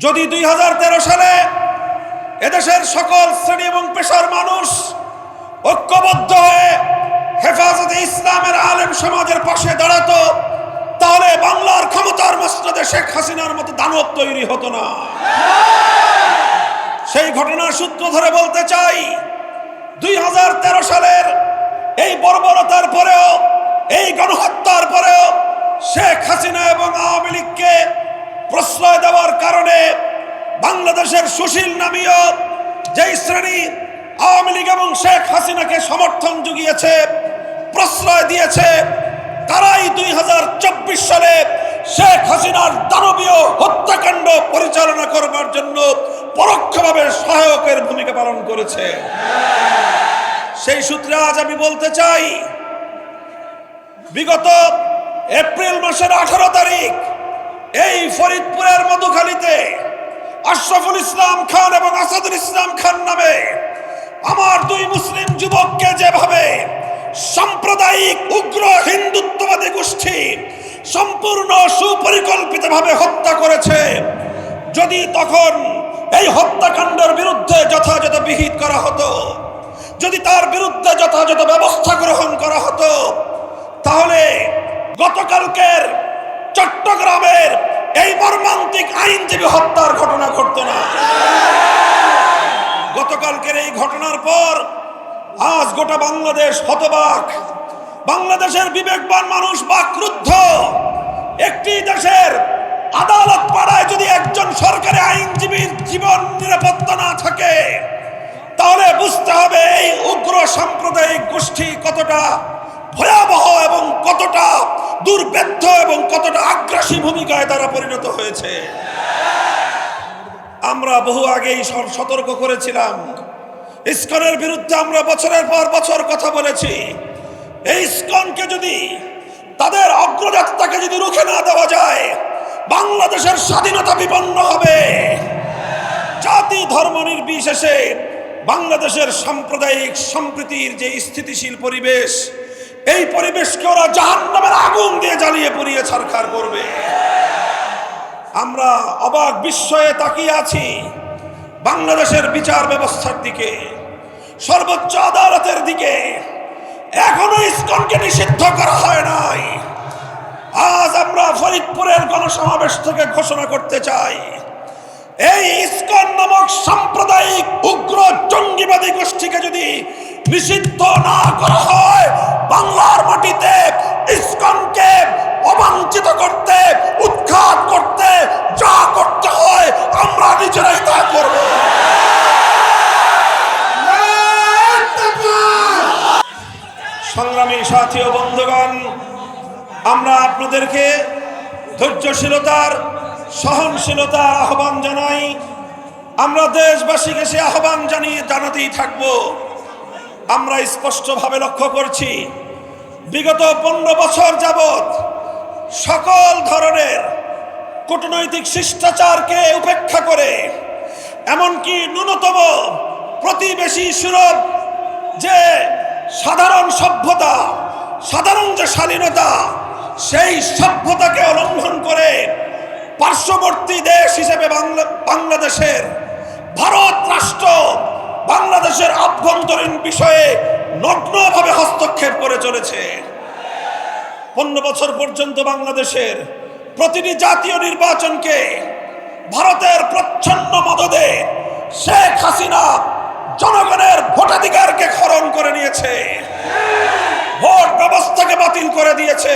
যদি 2013 সালে এদেশের সকল শ্রেণী এবং পেশার মানুষ ঐক্যবদ্ধ হয়ে হেফাজতে ইসলামের আলেম সমাজের পাশে দাঁড়াতো, তাহলে বাংলার ক্ষমতার মসনদে শেখ হাসিনার মতো দানব তৈরি হতো না। সেই ঘটনার সূত্র ধরে বলতে চাই, 2013 সালের এই বর্বরতার পরেও, এই গণহত্যার পরেও শেখ হাসিনা এবং আওয়ামী লীগকে প্রশ্রয় দেওয়ার কারণে বাংলাদেশের সুশীল নামীয় যেই শ্রেণী আওয়ামী লীগ এবং শেখ হাসিনাকে সমর্থন জুগিয়েছে, প্রশ্রয় দিয়েছে, তারাই 2024 সালে শেখ হাসিনার দানবীয় হত্যাকাণ্ড পরিচালনা করবার জন্য পরোক্ষভাবে সহায়কের ভূমিকা পালন করেছে। সেই সূত্রে আজ আমি বলতে চাই, বিগত এপ্রিল মাসের 18 তারিখ এই ফরিদপুরের মধুখালীতে আশরাফুল ইসলাম খান এবং আসাদুল ইসলাম খান নামে আমার দুই মুসলিম যুবককে যেভাবে সাম্প্রদায়িক উগ্র হিন্দুত্ববাদী গোষ্ঠী সম্পূর্ণ সুপরিকল্পিতভাবে হত্যা করেছে, যদি তখন এই হত্যাকাণ্ডের বিরুদ্ধে যথাযথ বিহিত করা হতো, যদি তার বিরুদ্ধে যথাযথ ব্যবস্থা গ্রহণ করা হতো, তাহলে গতকালকের চট্টগ্রামের এই মর্মান্তিক আইনজীবী হত্যার ঘটনা ঘটতো না। গতকালকের এই ঘটনার পর আজ গোটা বাংলাদেশ হতবাক। বাংলাদেশের বিবেকবান মানুষ বাকরুদ্ধ। একটি দেশের আদালত পাড়ায় যদি একজন সরকারি আইনজীবীর জীবন নিরাপত্তা না থাকে, তাহলে বুঝতে হবে এই উগ্র সাম্প্রদায়িক গোষ্ঠী কতটা ভয়াবহ এবং কতটা দুর্বেদ্য এবং কতটা আগ্রাসী ভূমিকায় তারা পরিণত হয়েছে। আমরা বহু আগেই সতর্ক করেছিলাম, ইসকনের বিরুদ্ধে আমরা বছরের পর বছর কথা বলেছি। এই ইসকনকে যদি, তাদের অগ্রযাত্রাকে যদি রুখে না দেওয়া যায়, বাংলাদেশের স্বাধীনতা বিপন্ন হবে। জাতি ধর্ম নির্বিশেষে বাংলাদেশের সাম্প্রদায়িক সম্প্রীতির যে স্থিতিশীল পরিবেশ, এই পরিবেশকে ওরা জাহান্নামের আগুন দিয়ে জ্বালিয়ে পুড়িয়ে ছারখার করবে। আমরা অবাক বিস্ময়ে তাকিয়ে আছি বাংলাদেশের বিচার ব্যবস্থার দিকে, সর্বোচ্চ আদালতের দিকে। এখনো ইসকনকে নিষিদ্ধ করা হয় নাই। আজ আমরা ফরিদপুরের গণসমাবেশ থেকে ঘোষণা করতে চাই, এই ইসকন নামক সাম্প্রদায়িক উগ্র জঙ্গিবাদী গোষ্ঠীকে যদি নিষিদ্ধ না করা হয়, বাংলার মাটিতে ইসকনকে অবাঞ্ছিত করতে, উৎখাত করতে যা করতে হয় আমরা নিজেরাই তা করব। সংগ্রামী সাথী ও বন্ধুগণ, আমরা আপনাদেরকে ধৈর্যশীলতার, সহনশীলতার আহ্বান জানাই। আমরা দেশবাসীকে সে আহ্বান জানাতেই থাকব। আমরা স্পষ্টভাবে লক্ষ্য করছি, বিগত 15 বছর যাবৎ সকল ধরনের কূটনৈতিক শিষ্টাচারকে উপেক্ষা করে, এমনকি ন্যূনতম প্রতিবেশী সুলভ যে সাধারণ সভ্যতা, সাধারণ যে শালীনতা, সেই সভ্যতাকে অলঙ্ঘন করে পার্শ্ববর্তী দেশ হিসেবে বাংলাদেশের ভারত রাষ্ট্র বাংলাদেশের আভ্যন্তরীণ বিষয়ে নগ্নভাবে হস্তক্ষেপ করে চলেছে। 15 বছর পর্যন্ত বাংলাদেশের প্রতিটি জাতীয় নির্বাচনকে ভারতের প্রচ্ছন্ন মদদে শেখ হাসিনা জনগণের ভোটাধিকারকে খরণ করে নিয়েছে, ভোট ব্যবস্থাকে বাতিল করে দিয়েছে।